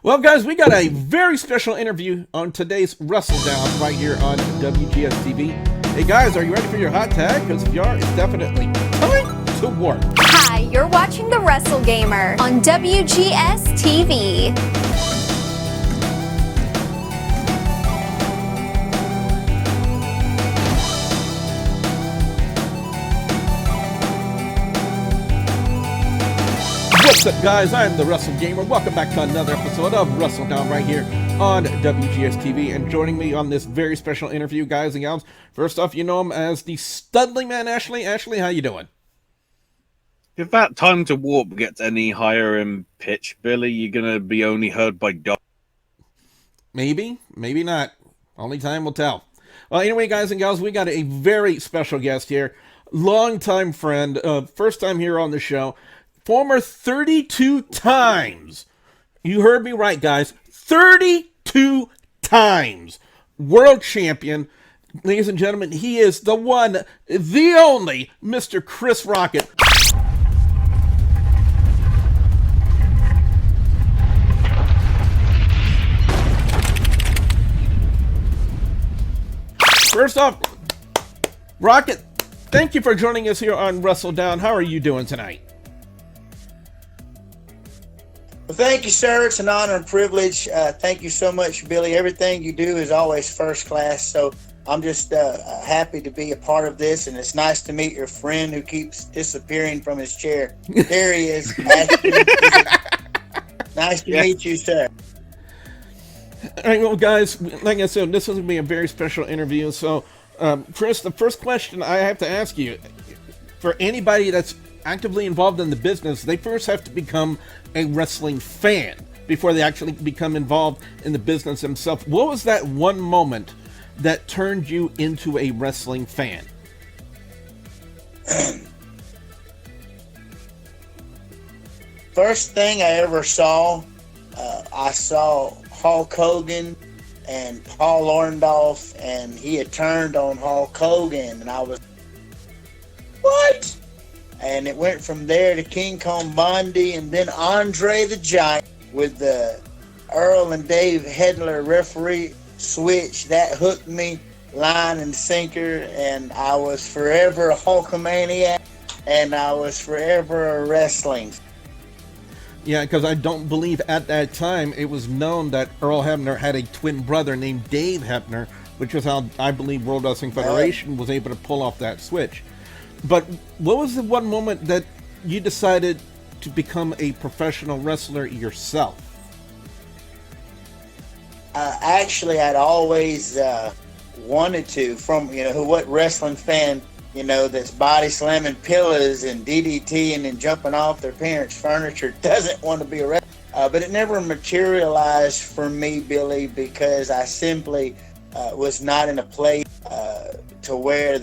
Well, guys, we got a very special interview on today's WrestleDOWN right here on WGS-TV. Hey, guys, are you ready for your hot tag? Because if you are, it's definitely time to work. Hi, you're watching the WrestleGamer on WGS-TV. What's up, guys? I'm the WrestleGamer. Welcome back to another episode of WrestleDOWN right here on WGS-TV. And joining me on this very special interview, guys and gals, first off, you know him as the Studly Man, Ashley. Ashley, how you doing? If that time to warp gets any higher in pitch, Billy, you're going to be only heard by dogs. Maybe, maybe not. Only time will tell. Well, anyway, guys and gals, we got a very special guest here. Longtime friend, first time here on the show. Former 32 times, you heard me right, guys, 32 times world champion. Ladies and gentlemen, he is the one, the only Mr. Chris Rocket. First off, Rocket, thank you for joining us here on WrestleDOWN. How are you doing tonight? Well, thank you, sir. It's an honor and privilege. Thank you so much, Billy. Everything you do is always first class. So I'm just happy to be a part of this, and it's nice to meet your friend who keeps disappearing from his chair. There he is. Nice to meet you, sir. All right, well, guys, like I said, this is going to be a very special interview. So, Chris, the first question I have to ask you, for anybody that's actively involved in the business, they first have to become a wrestling fan before they actually become involved in the business themselves. What was that one moment that turned you into a wrestling fan? First thing I ever saw, I saw Hulk Hogan and Paul Orndorff, and he had turned on Hulk Hogan, and I was, what? And it went from there to King Kong Bundy, and then Andre the Giant with the Earl and Dave Hedler referee switch. That hooked me line and sinker, and I was forever a Hulkamaniac, and I was forever a wrestling. Yeah, because I don't believe at that time it was known that Earl Hebner had a twin brother named Dave Hebner, which is how I believe World Wrestling Federation was able to pull off that switch. But what was the one moment that you decided to become a professional wrestler yourself? Actually, I'd always wanted to, from, what wrestling fan, that's body slamming pillars and DDT and jumping off their parents' furniture doesn't want to be a wrestler. But it never materialized for me, Billy, because I simply was not in a place to where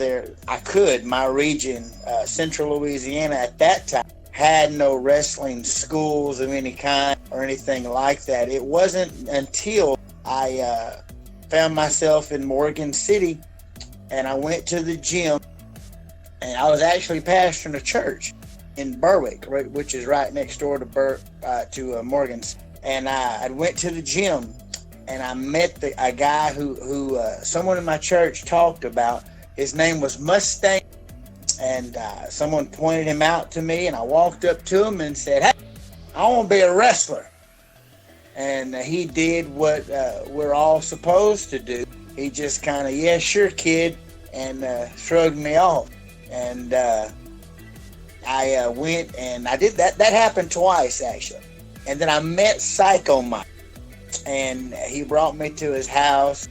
my region, Central Louisiana at that time, had no wrestling schools of any kind or anything like that. It wasn't until I found myself in Morgan City, and I went to the gym, and I was actually pastoring a church in Berwick, right, which is right next door to Morgan's. And I went to the gym, and I met a guy who someone in my church talked about. His name was Mustang, and someone pointed him out to me, and I walked up to him and said, "Hey, I want to be a wrestler." And he did what we're all supposed to do. He just kind of, "Yeah, sure, kid," and shrugged me off. And I went and I did that. That happened twice, actually. And then I met Psycho Mike, and he brought me to his house,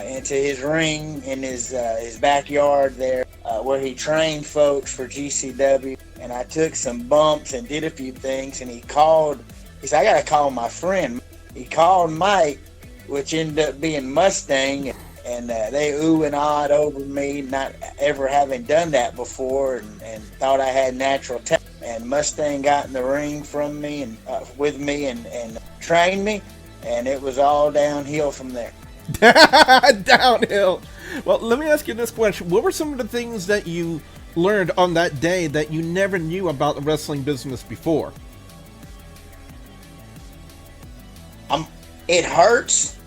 into his ring in his backyard there, where he trained folks for GCW. And I took some bumps and did a few things, and he said, "I got to call my friend." He called Mike, which ended up being Mustang, and they ooh and ahhed over me, not ever having done that before, and thought I had natural talent. And Mustang got in the ring from me and with me and trained me, and it was all downhill from there. Downhill. Well, let me ask you this question. What were some of the things that you learned on that day that you never knew about the wrestling business before? It hurts.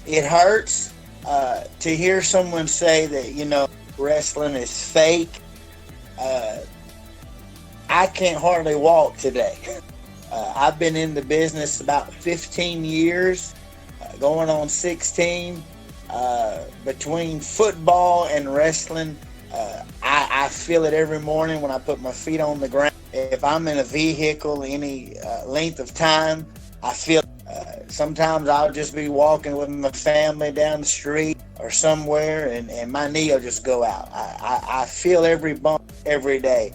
It hurts to hear someone say that, wrestling is fake. I can't hardly walk today. I've been in the business about 15 years, going on 16. Between football and wrestling, I feel it every morning when I put my feet on the ground. If I'm in a vehicle any length of time, I feel sometimes I'll just be walking with my family down the street or somewhere, and my knee will just go out. I feel every bump every day.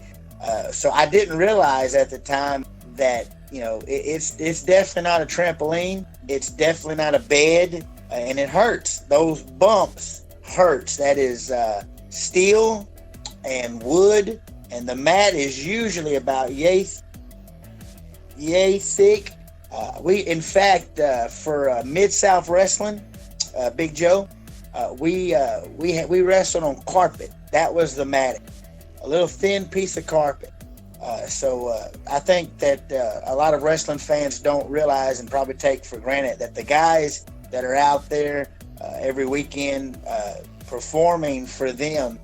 So I didn't realize at the time that, it's definitely not a trampoline. It's definitely not a bed, and it hurts. Those bumps hurts. That is steel and wood, and the mat is usually about yay thick. In fact, for Mid-South Wrestling, Big Joe, we wrestled on carpet. That was the mat, a little thin piece of carpet. So I think that a lot of wrestling fans don't realize and probably take for granted that the guys that are out there every weekend performing for them,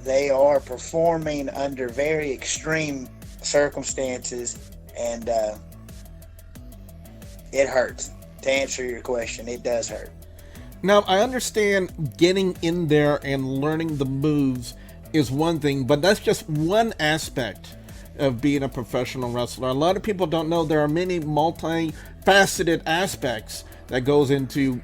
they are performing under very extreme circumstances, and it hurts. To answer your question, it does hurt. Now, I understand getting in there and learning the moves is one thing, but that's just one aspect of being a professional wrestler. A lot of people don't know there are many multifaceted aspects that goes into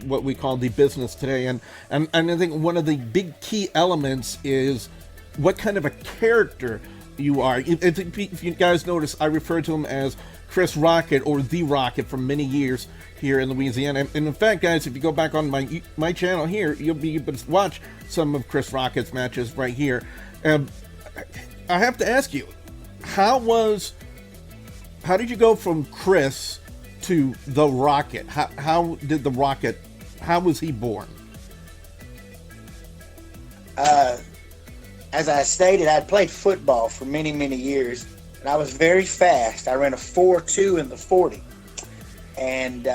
what we call the business today. And I think one of the big key elements is what kind of a character you are. If you guys notice, I refer to him as Chris Rocket or The Rocket for many years here in Louisiana. And in fact, guys, if you go back on my channel here, you'll be able to watch some of Chris Rocket's matches right here. I have to ask you, how did you go from Chris to The Rocket? How did The Rocket, how was he born? As I stated, I played football for many, many years, and I was very fast. I ran a 4.2 in the 40. And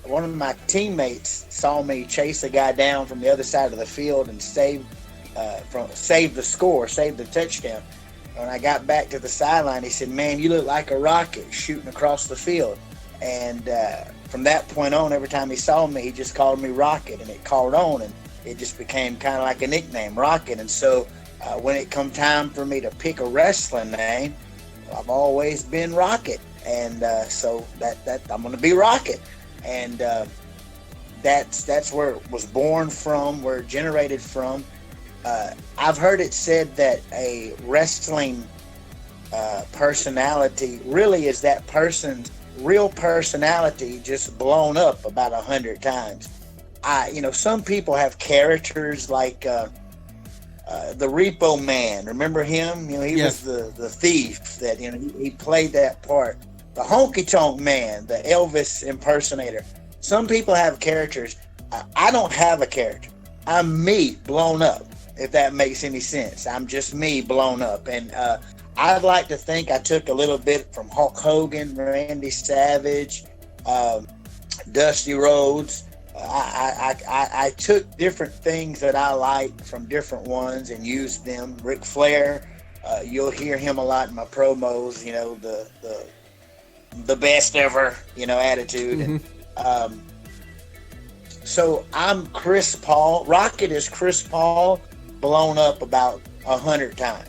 one of my teammates saw me chase a guy down from the other side of the field and save the score, save the touchdown. When I got back to the sideline, he said, "Man, you look like a rocket shooting across the field." And from that point on, every time he saw me, he just called me Rocket, and it caught on, and it just became kind of like a nickname, Rocket. And so when it come time for me to pick a wrestling name, I've always been Rocket. And so that I'm going to be Rocket. And that's where it was born from, where it generated from. I've heard it said that a wrestling personality really is that person's real personality just blown up about 100 times. Some people have characters like the Repo Man. Remember him? He Yes. was the thief that he played that part. The Honky Tonk Man, the Elvis impersonator. Some people have characters. I don't have a character. I'm me blown up, if that makes any sense. I'm just me blown up. And I'd like to think I took a little bit from Hulk Hogan, Randy Savage, Dusty Rhodes. I took different things that I liked from different ones and used them. Ric Flair, you'll hear him a lot in my promos, the best ever, attitude. Mm-hmm. And so I'm Chris Paul. Rocket is Chris Paul blown up about 100 times.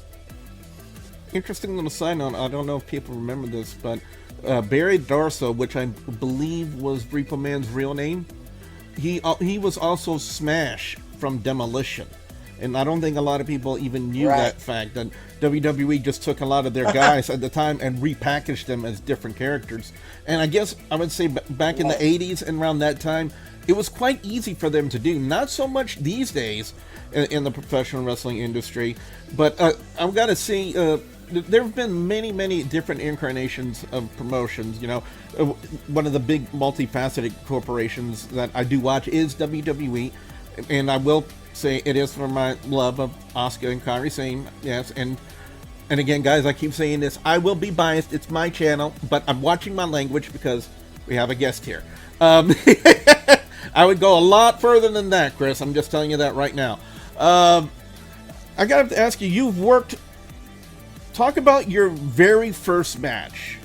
Interesting little side note. I don't know if people remember this, but Barry Darso, which I believe was Repo Man's real name, he was also Smash from Demolition. And I don't think a lot of people even knew that fact, that WWE just took a lot of their guys at the time and repackaged them as different characters. And I guess I would say back in the 80s and around that time, it was quite easy for them to do. Not so much these days in the professional wrestling industry, but I've got to see, there have been many, many different incarnations of promotions. One of the big multifaceted corporations that I do watch is WWE, and I will say it is for my love of Asuka and Kairi Sane, yes, and and again, guys, I keep saying this, I will be biased. It's my channel, but I'm watching my language because we have a guest here. I would go a lot further than that, Chris. I'm just telling you that right now. I got to ask you, you've worked... Talk about your very first match,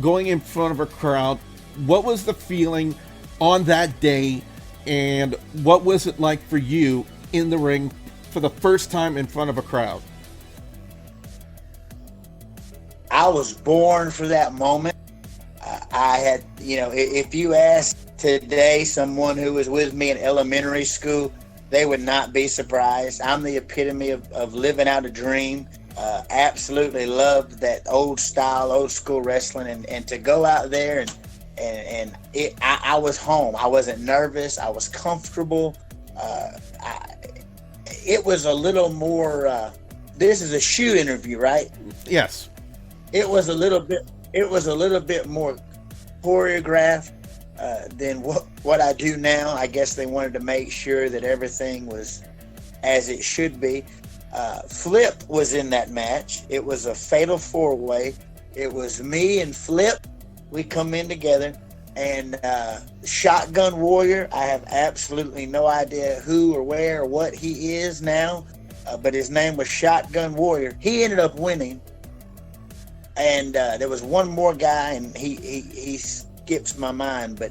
going in front of a crowd. What was the feeling on that day, and what was it like for you in the ring for the first time in front of a crowd? I was born for that moment. I had, if you ask today someone who was with me in elementary school, they would not be surprised. I'm the epitome of living out a dream. Absolutely loved that old style, old school wrestling, and to go out there and I was home. I wasn't nervous. I was comfortable. It was a little more. This is a shoot interview, right? Yes. It was a little bit more choreographed than what I do now. I guess they wanted to make sure that everything was as it should be. Flip was in that match. It was a fatal 4-way. It was me and Flip. We come in together, and Shotgun Warrior, I have absolutely no idea who or where or what he is now, but his name was Shotgun Warrior. He ended up winning, and there was one more guy, and he skips my mind, but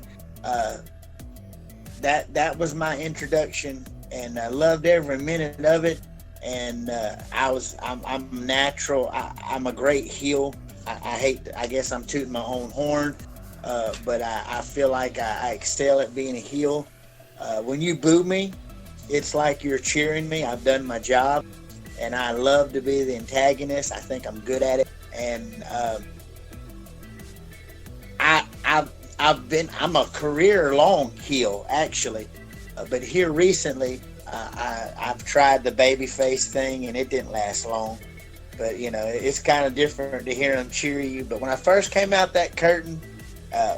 that was my introduction, and I loved every minute of it. And I'm natural. I'm a great heel. I guess I'm tooting my own horn, but I feel like I excel at being a heel. When you boo me, it's like you're cheering me. I've done my job, and I love to be the antagonist. I think I'm good at it, and I'm a career-long heel, actually, but here recently, I've tried the babyface thing, and it didn't last long. But, it's kind of different to hear them cheer you. But when I first came out that curtain,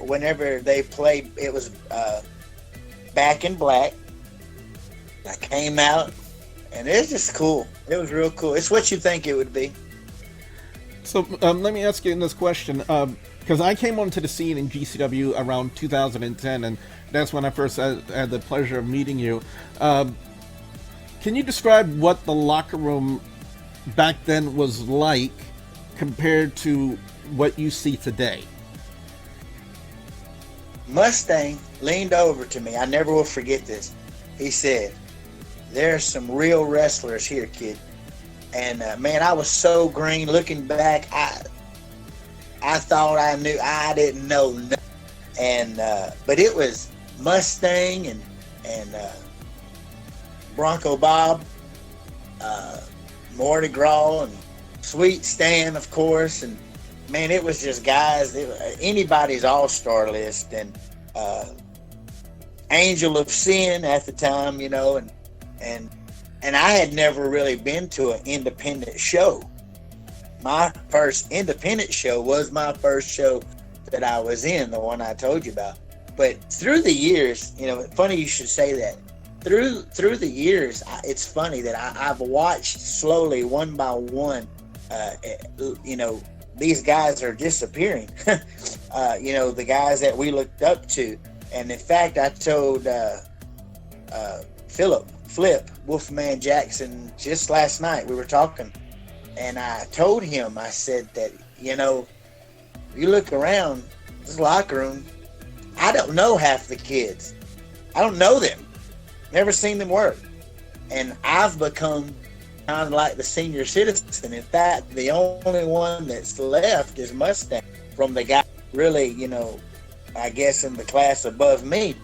whenever they played, it was Back in Black. I came out, and it was just cool. It was real cool. It's what you think it would be. So let me ask you this question, because I came onto the scene in GCW around 2010, and that's when I first had the pleasure of meeting you. Can you describe what the locker room back then was like compared to what you see today? Mustang leaned over to me. I never will forget this. He said, "There's some real wrestlers here, kid." And man, I was so green. Looking back, I thought I knew. I didn't know nothing. And but it was Mustang and Bronco Bob, Mardi Gras, and Sweet Stan, of course, and man, it was just guys. Anybody's all-star list, and Angel of Sin at the time, and I had never really been to an independent show. My first independent show was my first show that I was in, the one I told you about. But through the years, funny you should say that. Through the years, it's funny that I've watched slowly, one by one, these guys are disappearing. The guys that we looked up to. And in fact, I told Flip, Wolfman Jackson, just last night, we were talking, and I told him, I said that, you look around this locker room, I don't know half the kids. I don't know them. Never seen them work. And I've become kind of like the senior citizen. In fact, the only one that's left is Mustang from the guy really, I guess in the class above me.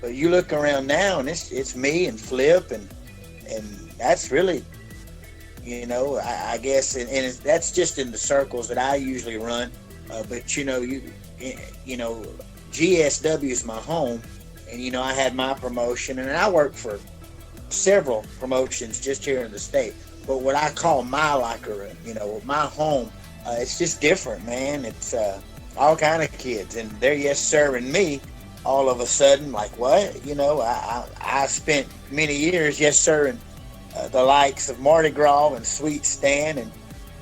But you look around now and it's me and Flip and that's really, I guess, and that's just in the circles that I usually run. But GSW is my home. And, I had my promotion, and I worked for several promotions just here in the state. But what I call my locker room, my home, it's just different, man. It's all kind of kids, and they're yes serving me all of a sudden. Like, what? I spent many years yes serving the likes of Mardi Gras and Sweet Stan,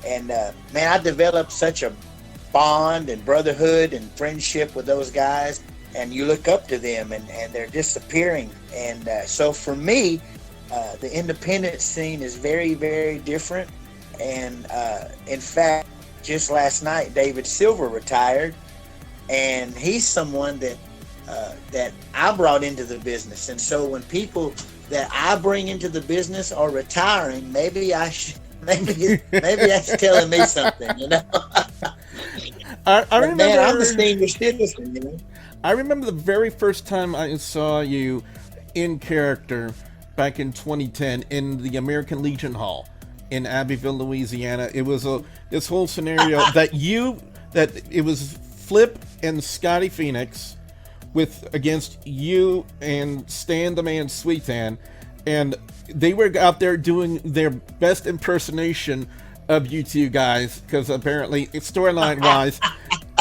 And man, I developed such a bond and brotherhood and friendship with those guys. And you look up to them, and they're disappearing. And so for me, the independent scene is very, very different. And in fact, just last night, David Silver retired, and he's someone that that I brought into the business. And so when people that I bring into the business are retiring, maybe maybe that's telling me something, you know. I remember, man, I'm the senior citizen, you know. I remember the very first time I saw you in character back in 2010 in the American Legion Hall in Abbeville, Louisiana. It was this whole scenario that it was Flip and Scotty Phoenix against you and Stan the Man Sweetan, and they were out there doing their best impersonation of you two guys, because apparently storyline wise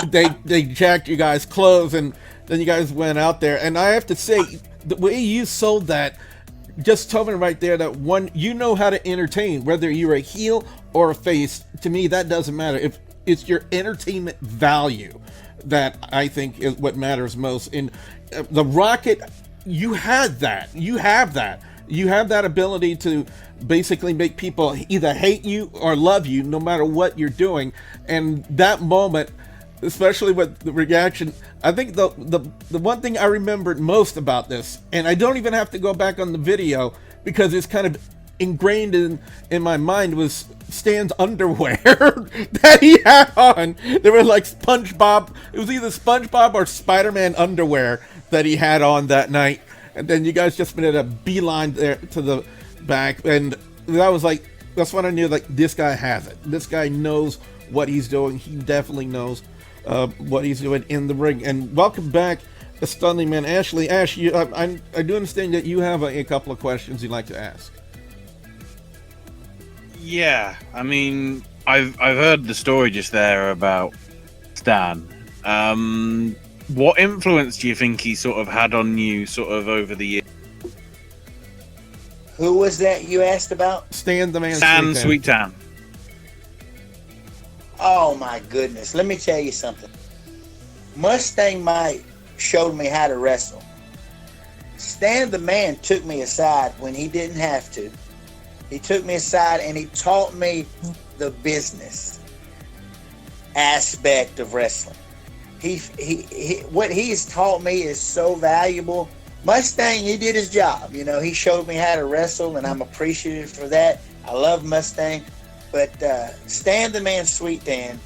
they jacked you guys' clothes, and then you guys went out there. And I have to say, the way you sold that just told me right there that one, you know how to entertain, whether you're a heel or a face. To me, that doesn't matter. If it's your entertainment value that I think is what matters most. In the Rocket, you had that. You have that. You have that ability to basically make people either hate you or love you, no matter what you're doing. And that moment, especially with the reaction, I think the one thing I remembered most about this, and I don't even have to go back on the video because it's kind of ingrained in my mind, was Stan's underwear that he had on. They were like SpongeBob. It was either SpongeBob or Spider-Man underwear that he had on that night. And then you guys just made a beeline there to the back, and that was like, that's when I knew, like, this guy has it. This guy knows what he's doing. He definitely knows what he's doing in the ring. And welcome back, the Stunning Man, Ashley. Ash, I do understand that you have a couple of questions you'd like to ask. Yeah, I mean, I've heard the story just there about Stan. What influence do you think he sort of had on you sort of over the years? Who was that you asked about? Stan the Man Stan Sweetan. Sweetan. Oh my goodness. Let me tell you something. Mustang Mike showed me how to wrestle. Stan the Man took me aside when he didn't have to. He took me aside and he taught me the business aspect of wrestling. What he's taught me is so valuable. Mustang, he did his job. You know, he showed me how to wrestle, and I'm appreciative for that. I love Mustang. But Stan the Man Sweetan,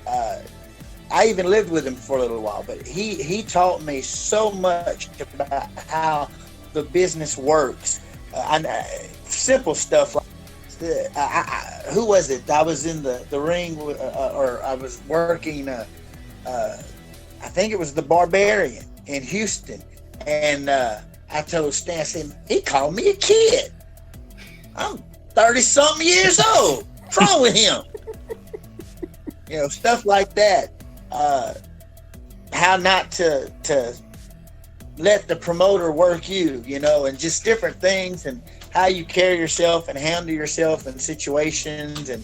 I even lived with him for a little while, but he taught me so much about how the business works. Simple stuff like who was it? I was in the ring, or I was working, I think it was the Barbarian in Houston. And I told Stan, I said, he called me a kid. I'm 30-something years old. What's wrong with him? You know, stuff like that. How not to let the promoter work you, you know, and just different things, and how you carry yourself and handle yourself in situations. And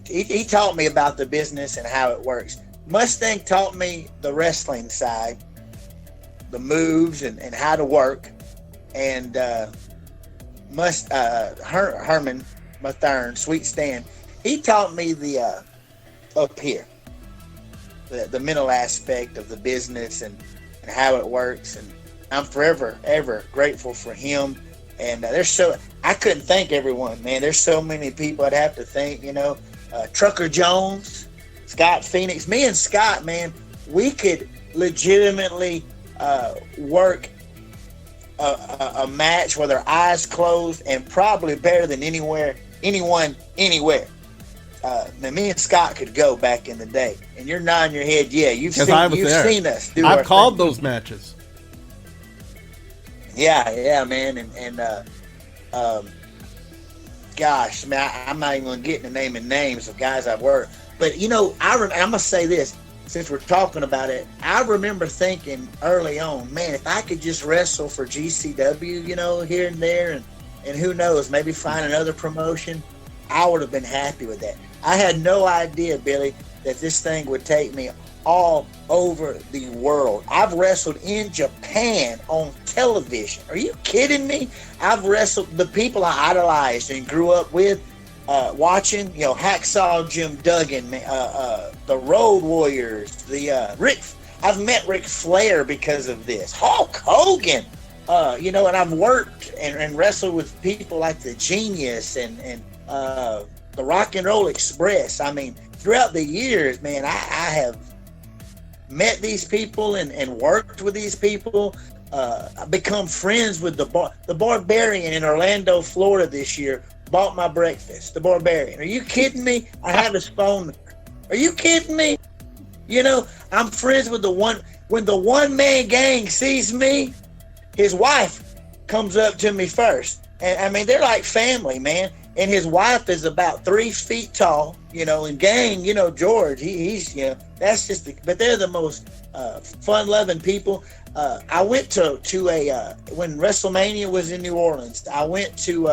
he taught me about the business and how it works. Mustang taught me the wrestling side, the moves and how to work. And Herman Mathern, Sweet Stan, he taught me the up here, the mental aspect of the business and how it works. And I'm forever, ever grateful for him. And I couldn't thank everyone, man. There's so many people I'd have to thank, you know. Trucker Jones, Scott Phoenix. Me and Scott, man, we could legitimately work a match with our eyes closed, and probably better than anyone, anywhere. Me and Scott could go back in the day. And you're nodding your head, yeah, you've seen us do I've called those matches. Yeah, man, and gosh, man, I'm not even gonna get into naming names of guys I've worked, but you know, I'm gonna say this, since we're talking about it, I remember thinking early on, man, if I could just wrestle for GCW, you know, here and there, and who knows, maybe find another promotion, I would have been happy with that. I had no idea, Billy, that this thing would take me all over the world. I've wrestled in Japan on television. Are you kidding me? I've wrestled the people I idolized and grew up with, watching, Hacksaw Jim Duggan, the Road Warriors, I've met Ric Flair because of this. Hulk Hogan, and I've worked and wrestled with people like the Genius and the Rock and Roll Express. I mean, throughout the years, man, I have met these people and worked with these people. I've become friends with the Barbarian in Orlando, Florida this year. Bought my breakfast. The Barbarian. Are you kidding me? I have his phone number. Are you kidding me? I'm friends with the one. When the one-man gang sees me, his wife comes up to me first. And I mean, they're like family, man. And his wife is about 3 feet tall, and gang, George, he's, that's just, but they're the most fun-loving people. I went to when WrestleMania was in New Orleans, I went to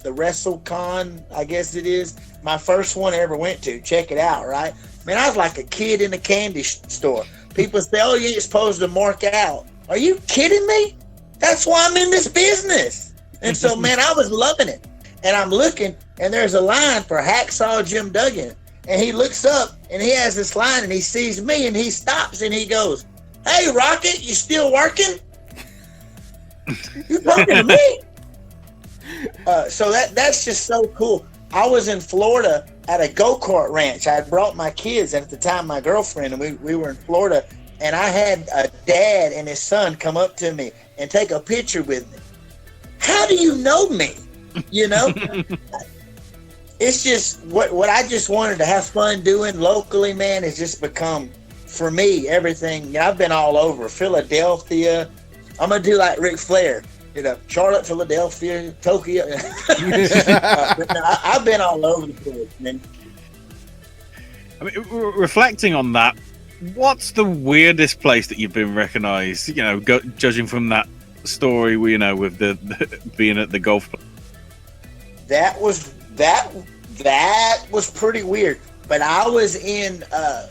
the WrestleCon, I guess it is, my first one I ever went to. Check it out, right? Man, I was like a kid in a candy store. People say, oh, you ain't supposed to mark out. Are you kidding me? That's why I'm in this business. And so, man, I was loving it. And I'm looking, and there's a line for Hacksaw Jim Duggan. And he looks up, and he has this line, and he sees me, and he stops, and he goes, hey, Rocket, you still working? You talking to me? So that's just so cool. I was in Florida at a go-kart ranch. I had brought my kids, and at the time, my girlfriend, and we were in Florida, and I had a dad and his son come up to me and take a picture with me. How do you know me? It's just what I just wanted to have fun doing locally, man, has just become, for me, everything. I've been all over Philadelphia. I'm gonna do like Ric Flair, Charlotte, Philadelphia, Tokyo. I've been all over the place, man. I mean, reflecting on that, what's the weirdest place that you've been recognized? Judging from that story, with the being at the golf club. That was pretty weird. But I was in a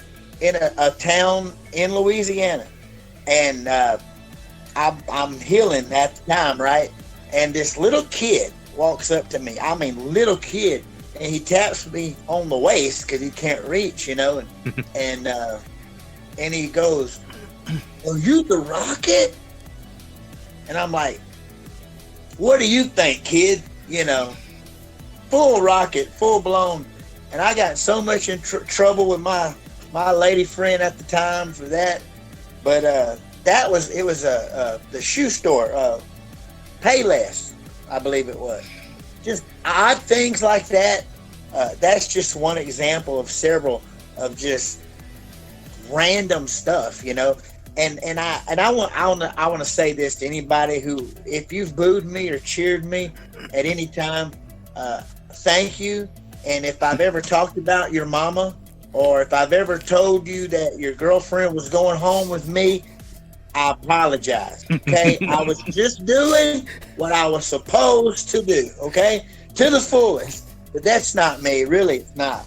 town in Louisiana, and I'm healing at the time, right? And this little kid walks up to me. I mean, little kid, and he taps me on the waist because he can't reach, and he goes, "Are you the Rocket?" And I'm like, "What do you think, kid?" Full Rocket, full blown. And I got so much in trouble with my lady friend at the time for that. But it was the shoe store, Payless, I believe it was. Just odd things like that. That's just one example of several of just random stuff, And I want to say this to anybody who, if you've booed me or cheered me at any time, thank you. And if I've ever talked about your mama, or if I've ever told you that your girlfriend was going home with me, I apologize. Okay, I was just doing what I was supposed to do. Okay, to the fullest. But that's not me. Really, it's not.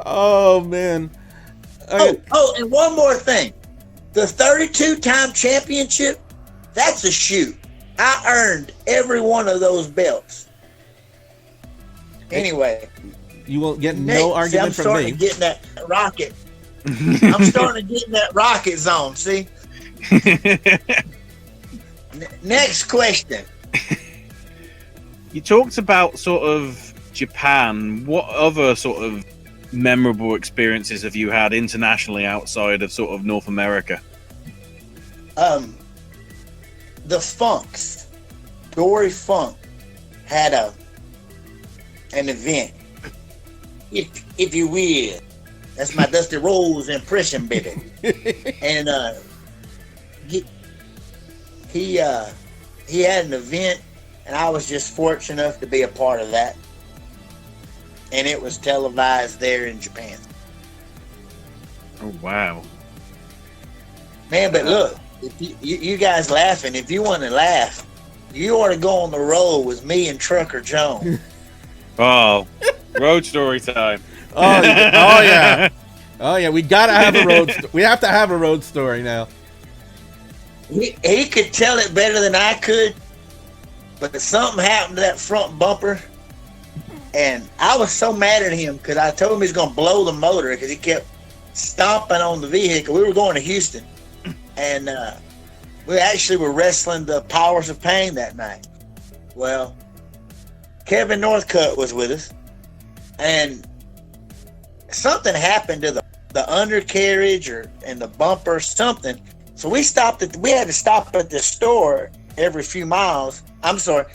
Oh man. And one more thing. The 32-time championship, that's a shoot. I earned every one of those belts. Anyway. You won't get no argument from me. I'm starting to get in that rocket. I'm starting to get in that rocket zone, see? Next question. You talked about sort of Japan. What other sort of memorable experiences have you had internationally outside of sort of North America? The Funks, Dory Funk, had an event, if you will. That's my Dusty Rose impression, baby. And he had an event, and I was just fortunate enough to be a part of that. And it was televised there in Japan. Oh wow, man! But look, if you guys laughing, if you want to laugh, You ought to go on the road with me and Trucker Jones. Oh, road story time. Oh yeah. Oh yeah. We gotta have a road. We have to have a road story now. He could tell it better than I could, but something happened to that front bumper, and I was so mad at him because I told him he's gonna blow the motor because he kept stomping on the vehicle. We were going to Houston, and we actually were wrestling the Powers of Pain that night. Well, Kevin Northcutt was with us, and something happened to the undercarriage and the bumper, something. So we had to stop at the store every few miles.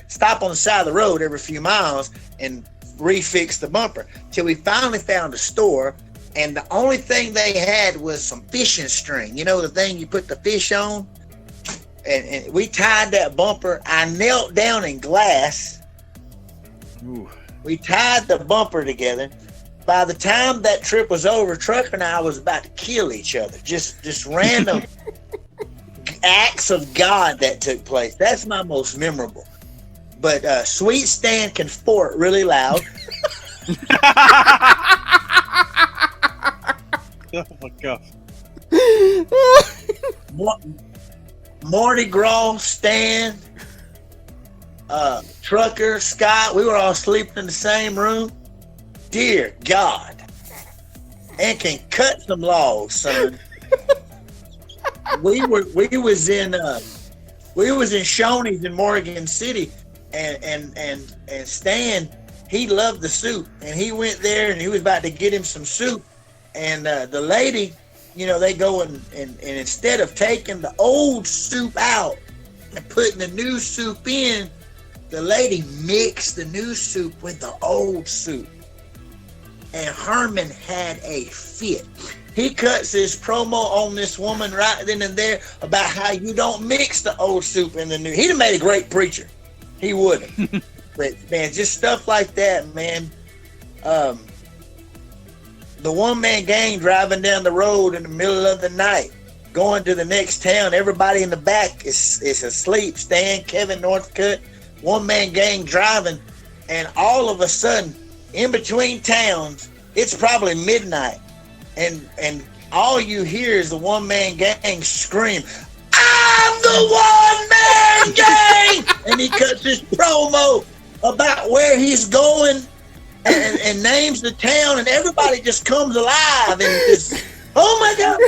Stop on the side of the road every few miles and refix the bumper till we finally found a store. And the only thing they had was some fishing string. You know, the thing you put the fish on? And we tied that bumper. I knelt down in glass. Ooh. We tied the bumper together. By the time that trip was over, Trucker and I was about to kill each other. Just random acts of God that took place. That's my most memorable. But Sweet Stan can fart really loud. Oh my God. Mardi Gras, Stan, Trucker, Scott, we were all sleeping in the same room. Dear God. And can cut some logs, son. we was in Shoney's in Morgan City, and Stan, he loved the soup, and he went there and he was about to get him some soup, and the lady, you know, they go and instead of taking the old soup out and putting the new soup in, the lady mixed the new soup with the old soup, and Herman had a fit. He cuts his promo on this woman right then and there about how you don't mix the old soup in the new. He'd have made a great preacher. He would have. But, man, just stuff like that, man. The one-man gang driving down the road in the middle of the night, going to the next town. Everybody in the back is asleep. Stan, Kevin Northcutt, one-man gang driving. And all of a sudden, in between towns, it's probably midnight. And all you hear is the one-man gang scream, "I'm the one-man gang!" And he cuts his promo about where he's going and names the town, and everybody just comes alive and just, oh my God.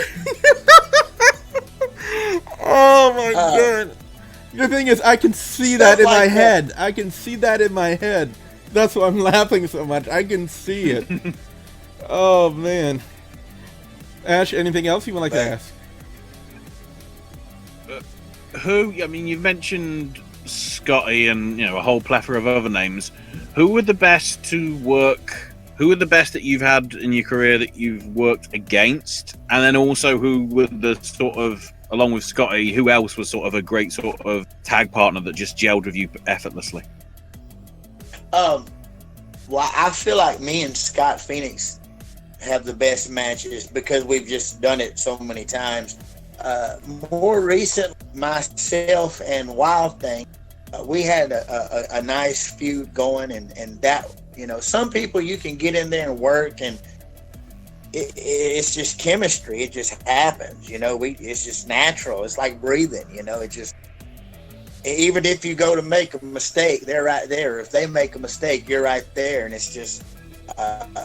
Oh my God. The thing is, I can see that in my head. I can see that in my head. That's why I'm laughing so much. I can see it. Oh man. Ash, anything else you would like to ask? I mean, you've mentioned Scotty and, you know, a whole plethora of other names. Who were the best to work? Who were the best that you've had in your career that you've worked against? And then also, who were the sort of, along with Scotty, who else was sort of a great sort of tag partner that just gelled with you effortlessly? Well, I feel like me and Scott Phoenix have the best matches because we've just done it so many times. More recent, myself and Wild Thing, we had a nice feud going, and that, you know, some people you can get in there and work, and it's just chemistry. It just happens, you know. It's just natural. It's like breathing, you know. It just, even if you go to make a mistake, they're right there. If they make a mistake, you're right there, and it's just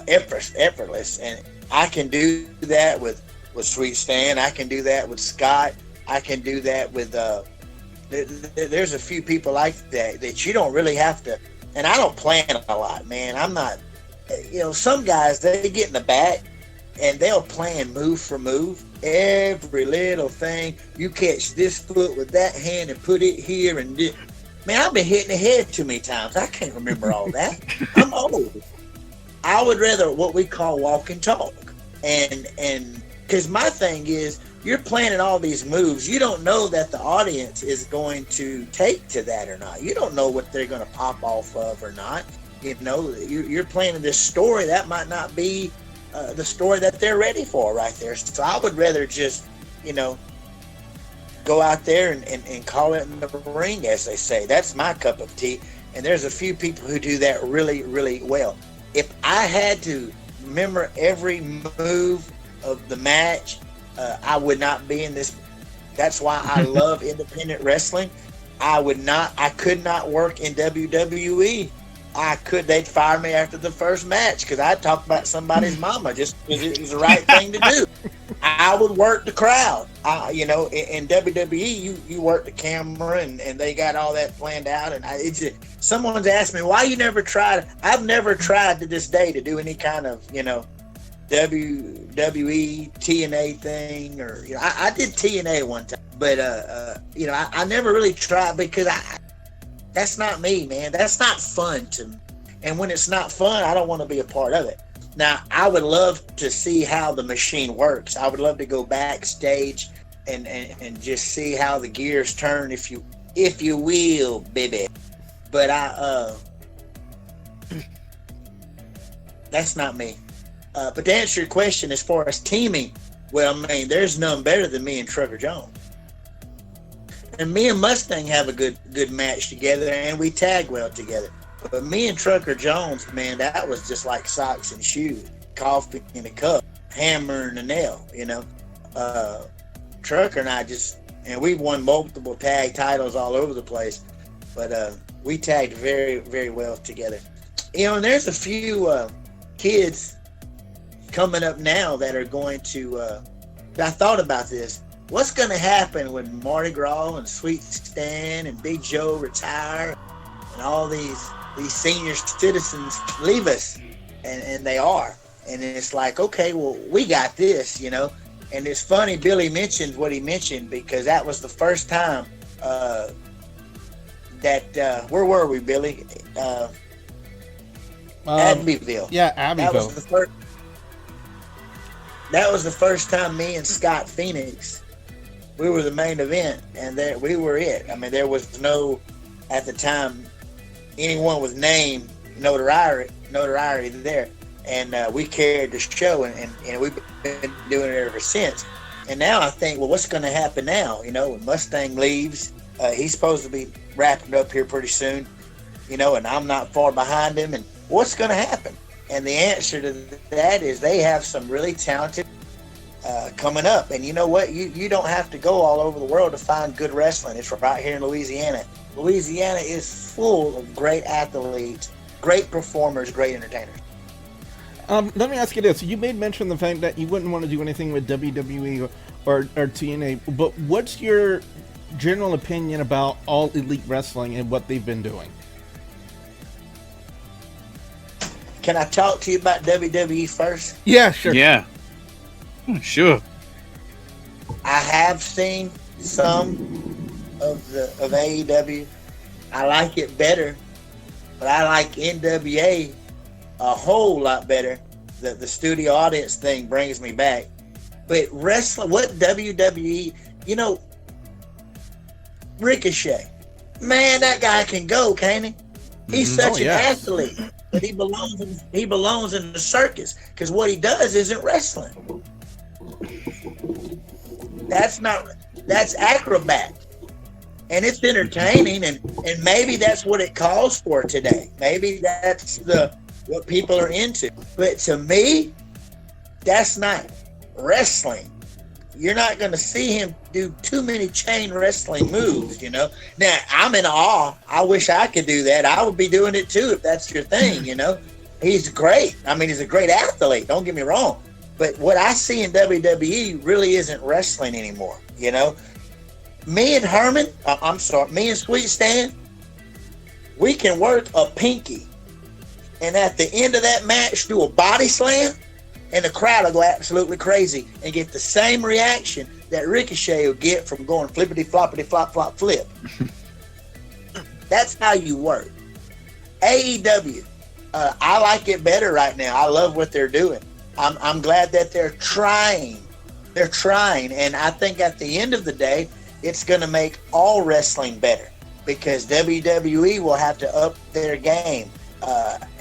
effortless. And I can do that with Sweet Stan. I can do that with Scott. I can do that with there's a few people like that you don't really have to. And I don't plan a lot, man. I'm not, you know, some guys, they get in the back and they'll plan move for move, every little thing. You catch this foot with that hand and put it here, and man, I've been hitting the head too many times. I can't remember all that. I'm old. I would rather what we call walk and talk, and because my thing is, you're planning all these moves. You don't know that the audience is going to take to that or not. You don't know what they're going to pop off of or not. You know, you're planning this story that might not be the story that they're ready for right there. So I would rather just, you know, go out there and call it in the ring, as they say. That's my cup of tea. And there's a few people who do that really, really well. If I had to remember every move of the match, I would not be in this. That's why I love independent wrestling. I could not work in WWE. They'd fire me after the first match because I'd talk about somebody's mama just because it was the right thing to do. I would work the crowd. In WWE, you work the camera and they got all that planned out. And someone's asked me, why you never tried? I've never tried to this day to do any kind of, WWE TNA thing, or I did TNA one time, but I never really tried because that's not me, man. That's not fun to me. And when it's not fun, I don't want to be a part of it. Now, I would love to see how the machine works. I would love to go backstage and just see how the gears turn, if you will, baby. But that's not me. But to answer your question, as far as teaming, well, I mean, there's none better than me and Trucker Jones. And me and Mustang have a good match together, and we tag well together. But me and Trucker Jones, man, that was just like socks and shoes, coffee in a cup, hammer and a nail, Trucker and we've won multiple tag titles all over the place, but we tagged very, very well together. And there's a few kids coming up now that are going to, I thought about this. What's going to happen when Mardi Gras and Sweet Stan and Big Joe retire and all these senior citizens leave us? And they are. And it's like, okay, well, we got this, And it's funny, Billy mentioned what he mentioned because that was the first time where were we, Billy? Abbeville. Yeah, Abbeville. That was the first time me and Scott Phoenix, we were the main event, and we were it. I mean, there was no, at the time, anyone with name notoriety there, and we carried the show, and we've been doing it ever since. And now I think, well, what's going to happen now? When Mustang leaves, he's supposed to be wrapping up here pretty soon, and I'm not far behind him, and what's going to happen? And the answer to that is they have some really talented coming up. And you know what? You don't have to go all over the world to find good wrestling. It's right here in Louisiana. Louisiana is full of great athletes, great performers, great entertainers. Let me ask you this. You made mention of the fact that you wouldn't want to do anything with WWE or TNA, but what's your general opinion about All Elite Wrestling and what they've been doing? Can I talk to you about WWE first? Yeah, sure. Yeah. Sure. I have seen some of AEW. I like it better, but I like NWA a whole lot better. The studio audience thing brings me back. But wrestling, what WWE, Ricochet, man, that guy can go, can't he? He's such an athlete. But he belongs in the circus because what he does isn't wrestling. That's acrobat, and it's entertaining, and maybe that's what it calls for today. Maybe that's what people are into. But to me, that's not wrestling. You're not going to see him do too many chain wrestling moves, Now, I'm in awe. I wish I could do that. I would be doing it too if that's your thing, He's great. I mean, he's a great athlete. Don't get me wrong. But what I see in WWE really isn't wrestling anymore, Me and Sweet Stan, we can work a pinky. And at the end of that match, do a body slam. And the crowd will go absolutely crazy and get the same reaction that Ricochet will get from going flippity floppity flop flop flip. That's how you work. AEW, I like it better right now. I love what they're doing. I'm glad that they're trying. They're trying, and I think at the end of the day, it's going to make all wrestling better because WWE will have to up their game.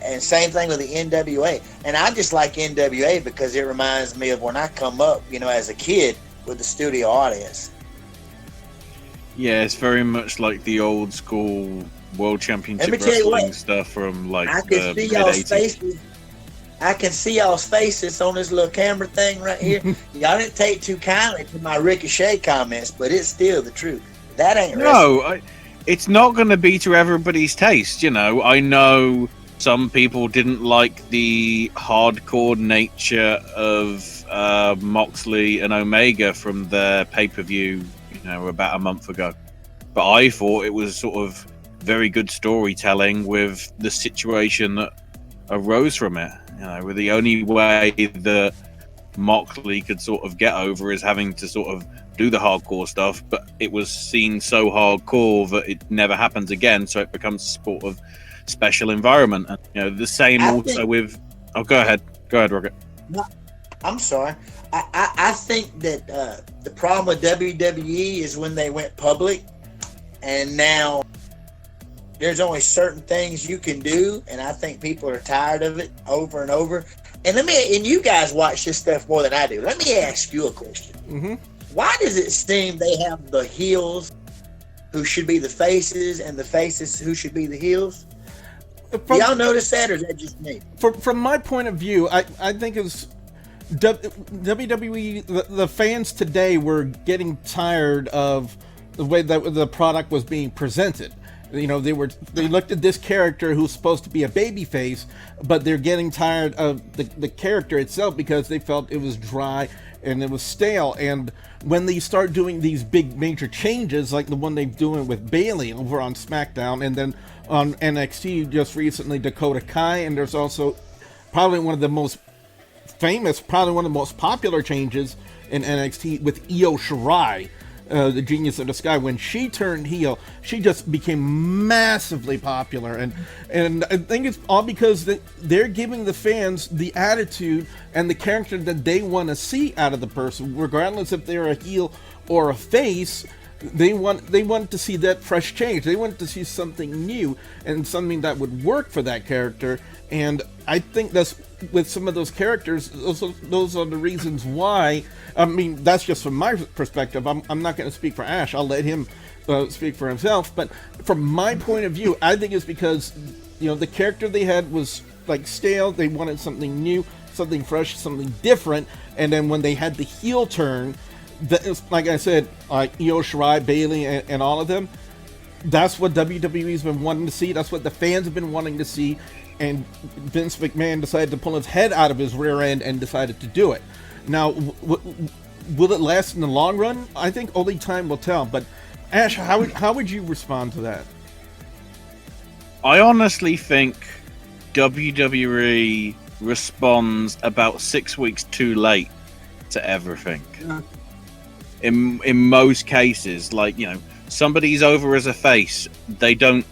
And same thing with the NWA. And I just like NWA because it reminds me of when I come up, as a kid with the studio audience. Yeah, it's very much like the old school World Championship Let me tell you Wrestling what, stuff from like I the can see mid y'all's 80s. faces. I can see y'all's faces on this little camera thing right here. Y'all didn't take too kindly to my Ricochet comments, but it's still the truth. That ain't wrestling. No, it's not going to be to everybody's taste. You know, I know some people didn't like the hardcore nature of Moxley and Omega from their pay-per-view, about a month ago. But I thought it was sort of very good storytelling with the situation that arose from it. With the only way that Moxley could sort of get over is having to sort of do the hardcore stuff, but it was seen so hardcore that it never happens again, so it becomes a sort of special environment. And the same also with go ahead Rocket. No, I'm sorry. I think that the problem with WWE is when they went public, and now there's only certain things you can do, and I think people are tired of it over and over. And you guys watch this stuff more than I do. Let me ask you a question. Mm-hmm. Why does it seem they have the heels who should be the faces and the faces who should be the heels? Do y'all notice that, or is that just me? From my point of view, I think it's WWE. The fans today were getting tired of the way that the product was being presented. They looked at this character who's supposed to be a babyface, but they're getting tired of the character itself because they felt it was dry and it was stale. And when they start doing these big major changes, like the one they're doing with Bayley over on SmackDown, and then on NXT just recently Dakota Kai, and there's also probably one of the most famous, probably one of the most popular changes in NXT with Io Shirai. The Genius of the Sky, when she turned heel, she just became massively popular, and I think it's all because they're giving the fans the attitude and the character that they want to see out of the person, regardless if they're a heel or a face. They want to see that fresh change. They want to see something new and something that would work for that character. And I think that's with some of those characters. Those are the reasons why. I mean, that's just from my perspective. I'm not going to speak for Ash. I'll let him speak for himself. But from my point of view, I think it's because the character they had was like stale. They wanted something new, something fresh, something different. And then when they had the heel turn, like I said, like Io Shirai, Bayley, and all of them, that's what WWE's been wanting to see. That's what the fans have been wanting to see. And Vince McMahon decided to pull his head out of his rear end and decided to do it. Now, will it last in the long run? I think only time will tell. But Ash, how would you respond to that? I honestly think WWE responds about 6 weeks too late to everything. Yeah. In most cases, like somebody's over as a face, they don't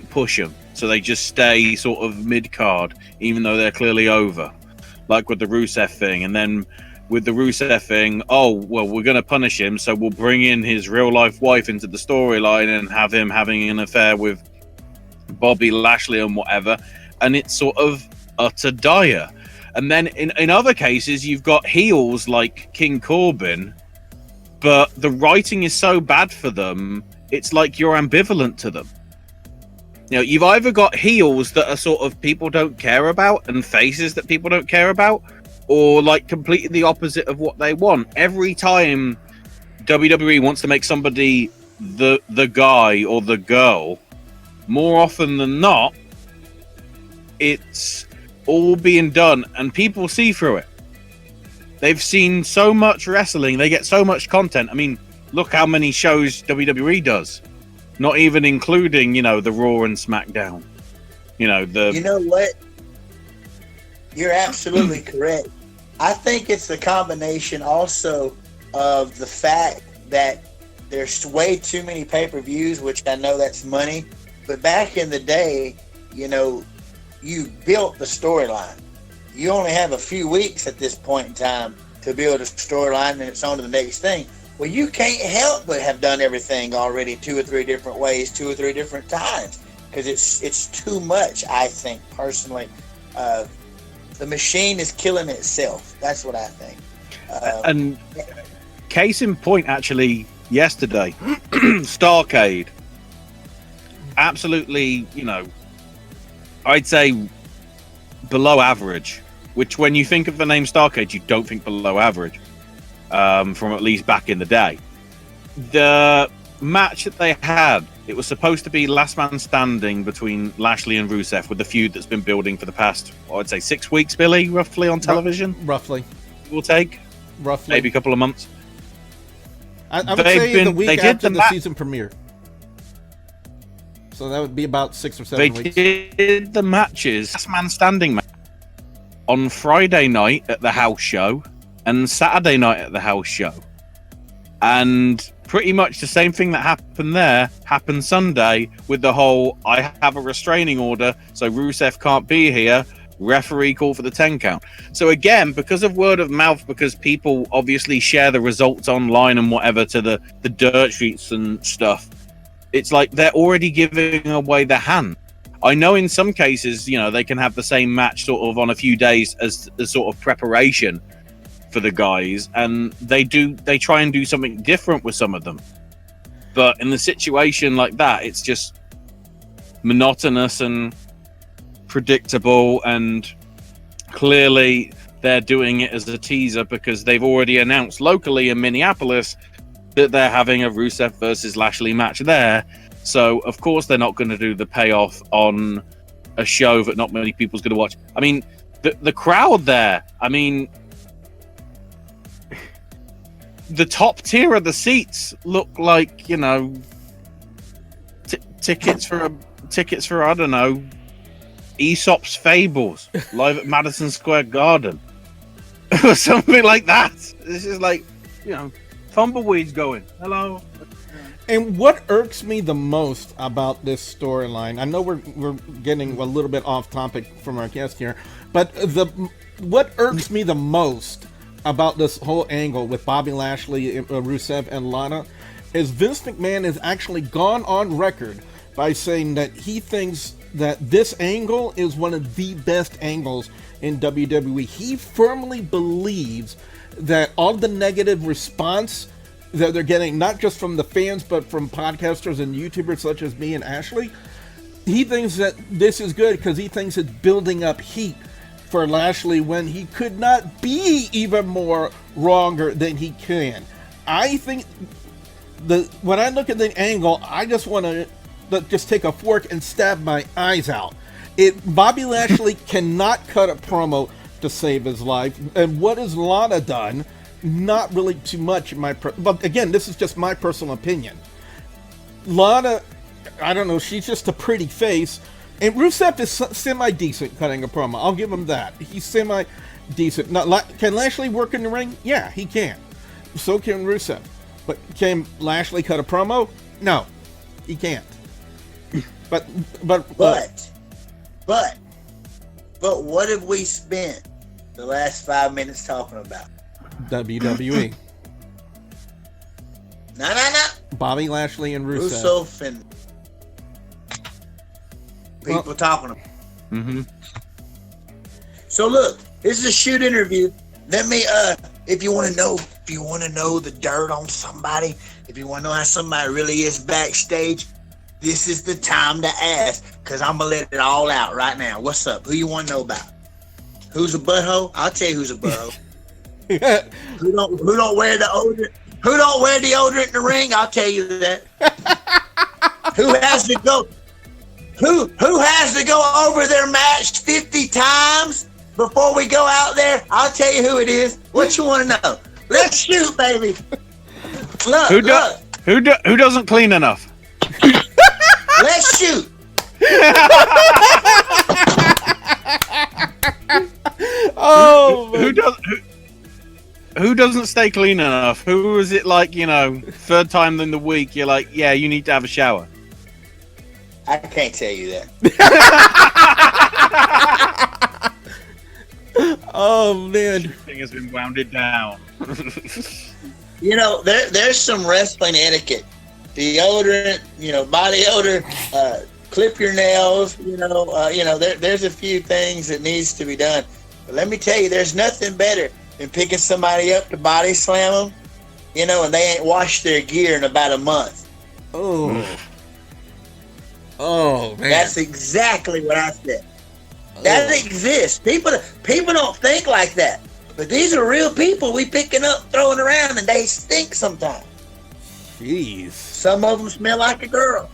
push them, so they just stay sort of mid card, even though they're clearly over. Like with the Rusev thing, and then with the Rusev thing, oh well, we're going to punish him, so we'll bring in his real life wife into the storyline and have him having an affair with Bobby Lashley and whatever, and it's sort of utter dire. And then in other cases, you've got heels like King Corbin, but the writing is so bad for them, it's like you're ambivalent to them. You've either got heels that are sort of people don't care about and faces that people don't care about, or like completely the opposite of what they want. Every time WWE wants to make somebody the guy or the girl, more often than not, it's all being done and people see through it. They've seen so much wrestling, they get so much content. I mean, look how many shows WWE does. Not even including, the Raw and SmackDown. You know what? You're absolutely correct. I think it's a combination also of the fact that there's way too many pay-per-views, which I know that's money. But back in the day, you built the storyline. You only have a few weeks at this point in time to build a storyline, and it's on to the next thing. Well, you can't help but have done everything already 2 or 3 different ways, 2 or 3 different times, because it's too much, I think, personally. The machine is killing itself. That's what I think. And case in point, actually, yesterday. Starcade. Absolutely, I'd say below average. Which, when you think of the name Starcade, you don't think below average. From at least back in the day. The match that they had, it was supposed to be last man standing between Lashley and Rusev, with the feud that's been building for the past, I'd say 6 weeks, Billy, roughly on television. Roughly. Will take. Roughly. Maybe a couple of months. I would say the week after the season premiere. So that would be about 6 or 7 weeks. They did the matches, last man standing match, on Friday night at the house show and Saturday night at the house show. And pretty much the same thing that happened there happened Sunday with the whole, I have a restraining order, so Rusev can't be here. Referee call for the 10 count. So again, because of word of mouth, because people obviously share the results online and whatever to the dirt sheets and stuff, it's like they're already giving away the hand. I know in some cases, they can have the same match sort of on a few days as sort of preparation for the guys, and they try and do something different with some of them. But in the situation like that, it's just monotonous and predictable, and clearly they're doing it as a teaser because they've already announced locally in Minneapolis that they're having a Rusev versus Lashley match there. So of course they're not going to do the payoff on a show that not many people's going to watch. I mean, the crowd there, I mean, the top tier of the seats look like, tickets for I don't know, Aesop's Fables live at Madison Square Garden or something like that. This is like, tumbleweeds going, hello. And what irks me the most about this storyline, I know we're getting a little bit off topic from our guest here, but what irks me the most about this whole angle with Bobby Lashley, Rusev, and Lana is Vince McMahon has actually gone on record by saying that he thinks that this angle is one of the best angles in WWE. He firmly believes that all the negative response that they're getting, not just from the fans, but from podcasters and YouTubers such as me and Ashley, he thinks that this is good because he thinks it's building up heat for Lashley when he could not be even more wronger than he can. I think when I look at the angle, I just want to just take a fork and stab my eyes out. Bobby Lashley cannot cut a promo to save his life. And what has Lana done? Not really too much, but again, this is just my personal opinion. Lana, I don't know, she's just a pretty face. And Rusev is semi-decent cutting a promo. I'll give him that. He's semi-decent. Now, can Lashley work in the ring? Yeah, he can. So can Rusev. But can Lashley cut a promo? No, he can't. But what have we spent the last 5 minutes talking about? WWE. No. Bobby Lashley and Rusev. And people talking about. Mm-hmm. So look, this is a shoot interview. Let me, if you want to know the dirt on somebody, if you want to know how somebody really is backstage, this is the time to ask, because I'm gonna let it all out right now. What's up? Who you want to know about? Who's a butthole? I'll tell you who's a butthole. Who don't wear deodorant? Who don't wear deodorant in the ring? I'll tell you that. Who has to go? Who has to go over their match 50 times before we go out there? I'll tell you who it is. What you want to know? Let's shoot, baby. Look, who doesn't clean enough? Let's shoot. Oh, who doesn't stay clean enough? Who is it like, third time in the week, you're like, yeah, you need to have a shower? I can't tell you that. Oh, man. Everything has been wounded down. There's some wrestling etiquette. Deodorant, body odor, clip your nails, there's a few things that needs to be done. But let me tell you, there's nothing better than picking somebody up to body slam them you know, and they ain't washed their gear in about a month. Oh. Oh, man. That's exactly what I said. That exists. People don't think like that. But these are real people we picking up, throwing around, and they stink sometimes. Jeez. Some of them smell like a girl.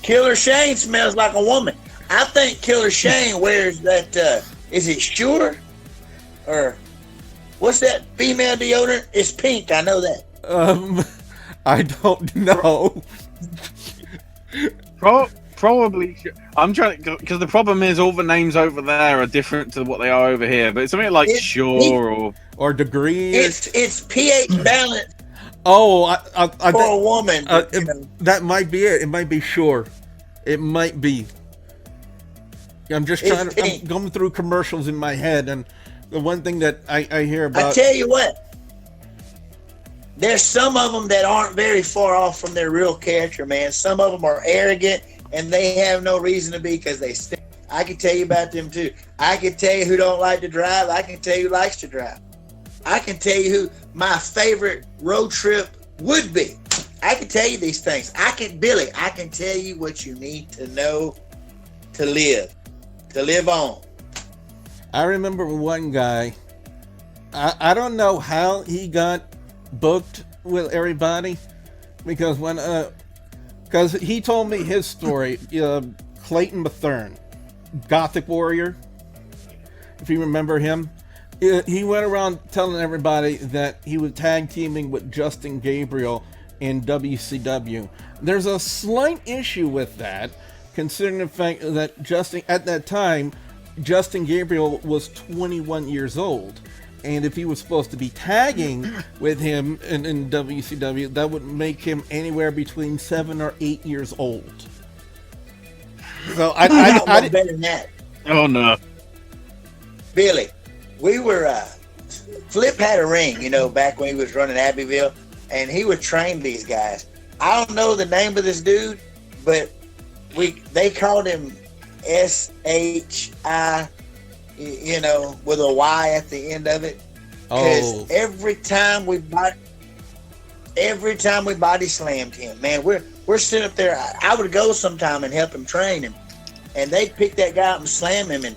Killer Shane smells like a woman. I think Killer Shane wears that, is it Sure? Or what's that female deodorant? It's pink, I know that. I don't know. Probably. I'm trying to, because the problem is all the names over there are different to what they are over here. But it's something like Sure or Degree. It's pH balance. Oh, I for a woman. That might be it. It might be Sure. It might be. I'm just trying to. I'm going through commercials in my head, and the one thing that I hear about. I tell you what. There's some of them that aren't very far off from their real character, man. Some of them are arrogant, and they have no reason to be because they stink. I can tell you about them too. I can tell you who don't like to drive. I can tell you who likes to drive. I can tell you who my favorite road trip would be. I can tell you these things. Billy, I can tell you what you need to know to live on. I remember one guy. I don't know how he got booked with everybody because he told me his story. Clayton Bethune, Gothic Warrior, if you remember him. He went around telling everybody that he was tag teaming with Justin Gabriel in WCW. There's a slight issue with that, considering the fact that at that time, Justin Gabriel was 21 years old. And if he was supposed to be tagging with him in WCW, that would make him anywhere between 7 or 8 years old. So I better than that. Oh no, Billy, we were Flip had a ring, back when he was running Abbeville, and he would train these guys. I don't know the name of this dude, but they called him SHI. With a Y at the end of it. Because every time we body slammed him, man, we're sitting up there. I would go sometime and help him train him, and they'd pick that guy up and slam him, and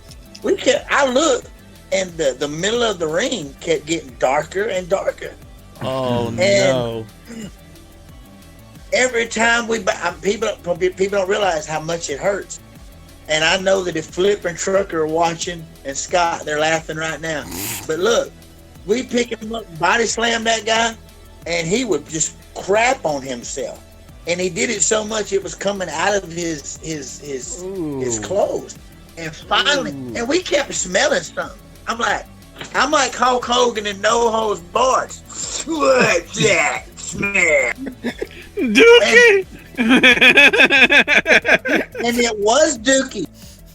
I looked, and the middle of the ring kept getting darker and darker. Oh no! Every time people don't realize how much it hurts. And I know that if Flip and Trucker are watching, and Scott, they're laughing right now. But look, we pick him up, body slam that guy, and he would just crap on himself. And he did it so much it was coming out of his clothes. And finally, and we kept smelling something. I'm like Hulk Hogan in No Holds Barred. What's that smell? Dookie! And it was Dookie.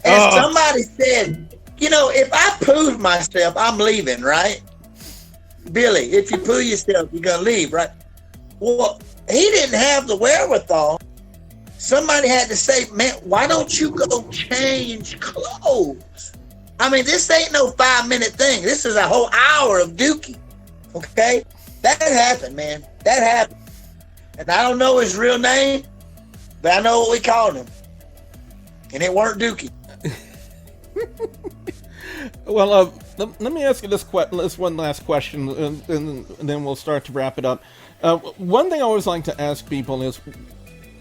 And somebody said, if I pooed myself, I'm leaving, right? Billy, if you poo yourself, you're going to leave, right? Well, he didn't have the wherewithal. Somebody had to say, man, why don't you go change clothes? I mean, this ain't no 5-minute thing. This is a whole hour of Dookie, okay? That happened, man. That happened. And I don't know his real name, but I know what we called him. And it weren't Dookie. Well, let me ask you this one last question, and then we'll start to wrap it up. One thing I always like to ask people is,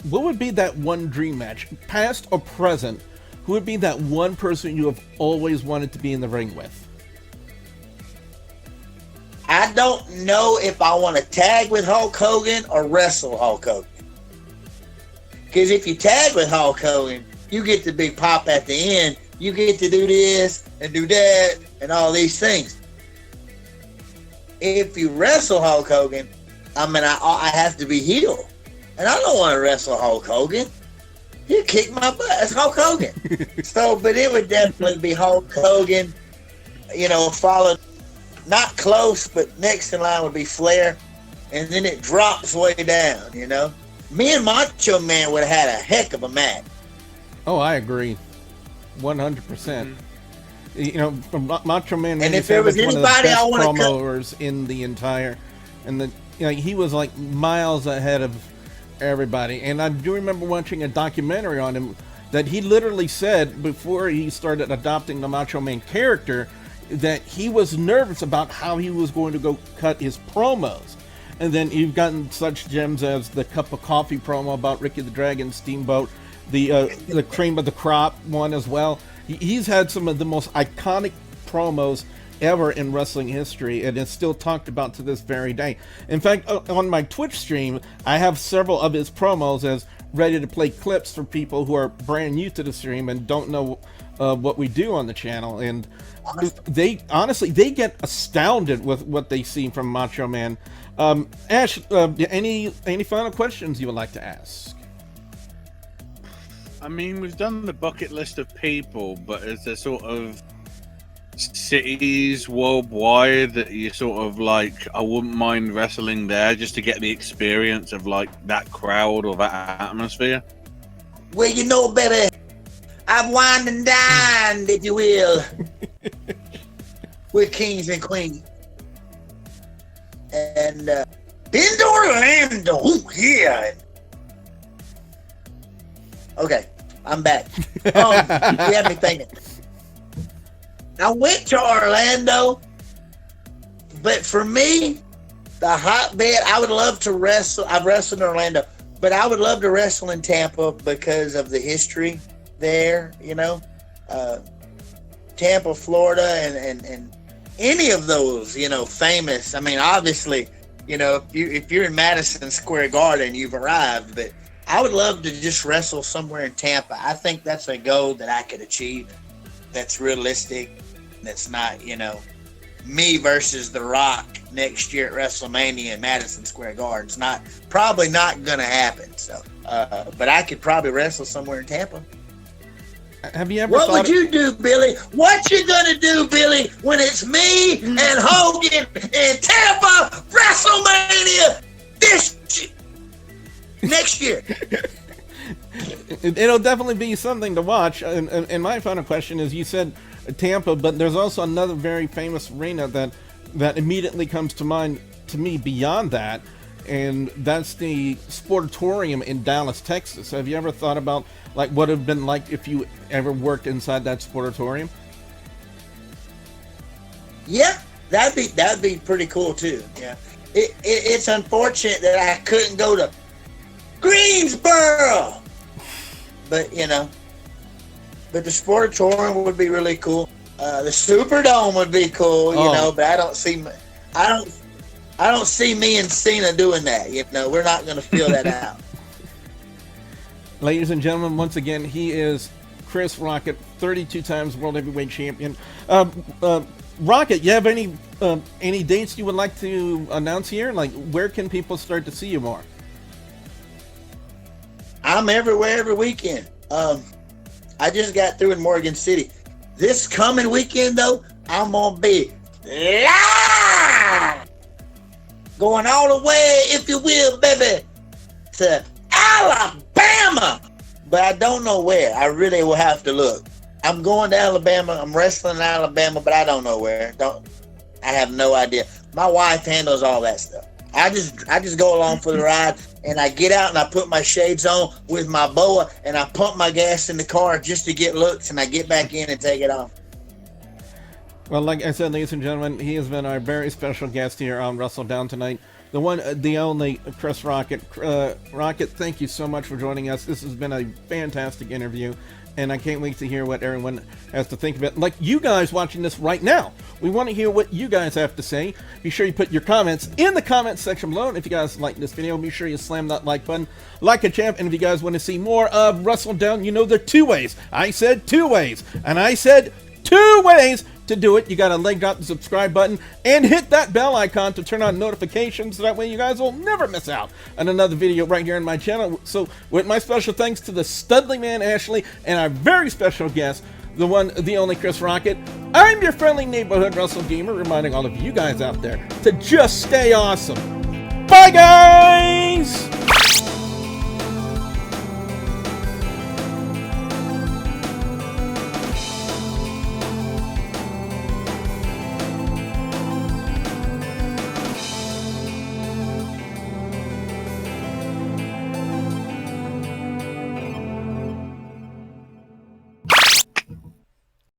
what would be that one dream match, past or present? Who would be that one person you have always wanted to be in the ring with? I don't know if I want to tag with Hulk Hogan or wrestle Hulk Hogan. Because if you tag with Hulk Hogan, you get the big pop at the end. You get to do this and do that and all these things. If you wrestle Hulk Hogan, I have to be heel. And I don't want to wrestle Hulk Hogan. He'll kick my butt. That's Hulk Hogan. But it would definitely be Hulk Hogan, followed, not close, but next in line would be Flair. And then it drops way down, Me and Macho Man would have had a heck of a match. Oh, I agree. 100%. You know, Macho Man And Randy if there Savage was was one of the anybody best I wanna promoters in the entire, and he was like miles ahead of everybody. And I do remember watching a documentary on him that he literally said before he started adopting the Macho Man character that he was nervous about how he was going to go cut his promos. And then you've gotten such gems as the cup of coffee promo about Ricky the Dragon Steamboat, the cream of the crop one as well. He's had some of the most iconic promos ever in wrestling history, and it's still talked about to this very day. In fact, on my Twitch stream, I have several of his promos as ready to play clips for people who are brand new to the stream and don't know what we do on the channel. And they get astounded with what they see from Macho Man. Ash, any final questions you would like to ask? I mean, we've done the bucket list of people, but is there sort of cities worldwide that you sort of like, I wouldn't mind wrestling there just to get the experience of like that crowd or that atmosphere? Well, you know better. I've wined and dined, if you will, with kings and queens. And been to Orlando. Ooh, yeah. Okay, I'm back. You have me thinking. I went to Orlando, but for me, the hotbed, I would love to wrestle. I've wrestled in Orlando, but I would love to wrestle in Tampa because of the history there, you know. Tampa, Florida, and any of those, you know, famous. I mean, obviously, you know, if you're in Madison Square Garden, you've arrived, but I would love to just wrestle somewhere in Tampa. I think that's a goal that I could achieve that's realistic. That's not, you know, me versus The Rock next year at WrestleMania in Madison Square Garden. It's probably not going to happen. So, but I could probably wrestle somewhere in Tampa. Have you ever What would you do, Billy? What you gonna do, Billy, when it's me and Hogan in Tampa WrestleMania next year? It'll definitely be something to watch. And my final question is, you said Tampa, but there's also another very famous arena that immediately comes to mind to me beyond that, and that's the Sportatorium in Dallas, Texas. Have you ever thought about like what it would have been like if you ever worked inside that Sportatorium? Yeah, that'd be pretty cool too. Yeah, it's unfortunate that I couldn't go to Greensboro, but you know, but the Sportatorium would be really cool. The Superdome would be cool, you know, but I don't see me and Cena doing that. You know, we're not going to feel that out. Ladies and gentlemen, once again, he is Chris Rocket, 32 times World Heavyweight Champion. Rocket, you have any dates you would like to announce here? Like, where can people start to see you more? I'm everywhere every weekend. I just got through in Morgan City. This coming weekend, though, I'm going to be live! Going all the way, if you will, baby, to Alabama. But I don't know where. I really will have to look. I'm going to Alabama. I'm wrestling in Alabama, but I don't know where. I have no idea. My wife handles all that stuff. I just go along for the ride, and I get out and I put my shades on with my boa, and I pump my gas in the car just to get looks, and I get back in and take it off. Well, like I said, ladies and gentlemen, he has been our very special guest here on WrestleDOWN tonight. The one, the only Chris Rocket. Rocket, thank you so much for joining us. This has been a fantastic interview, and I can't wait to hear what everyone has to think of it. Like you guys watching this right now, we want to hear what you guys have to say. Be sure you put your comments in the comments section below. And if you guys like this video, be sure you slam that like button like a champ. And if you guys want to see more of WrestleDOWN, you know there are two ways. I said 2 ways, and I said 2 ways to do it. You got to link up the subscribe button and hit that bell icon to turn on notifications, so that way you guys will never miss out on another video right here on my channel. So with my special thanks to the Studly Man Ashley and our very special guest, the one, the only Chris Rocket, I'm your friendly neighborhood WrestleGamer, reminding all of you guys out there to just stay awesome. Bye guys!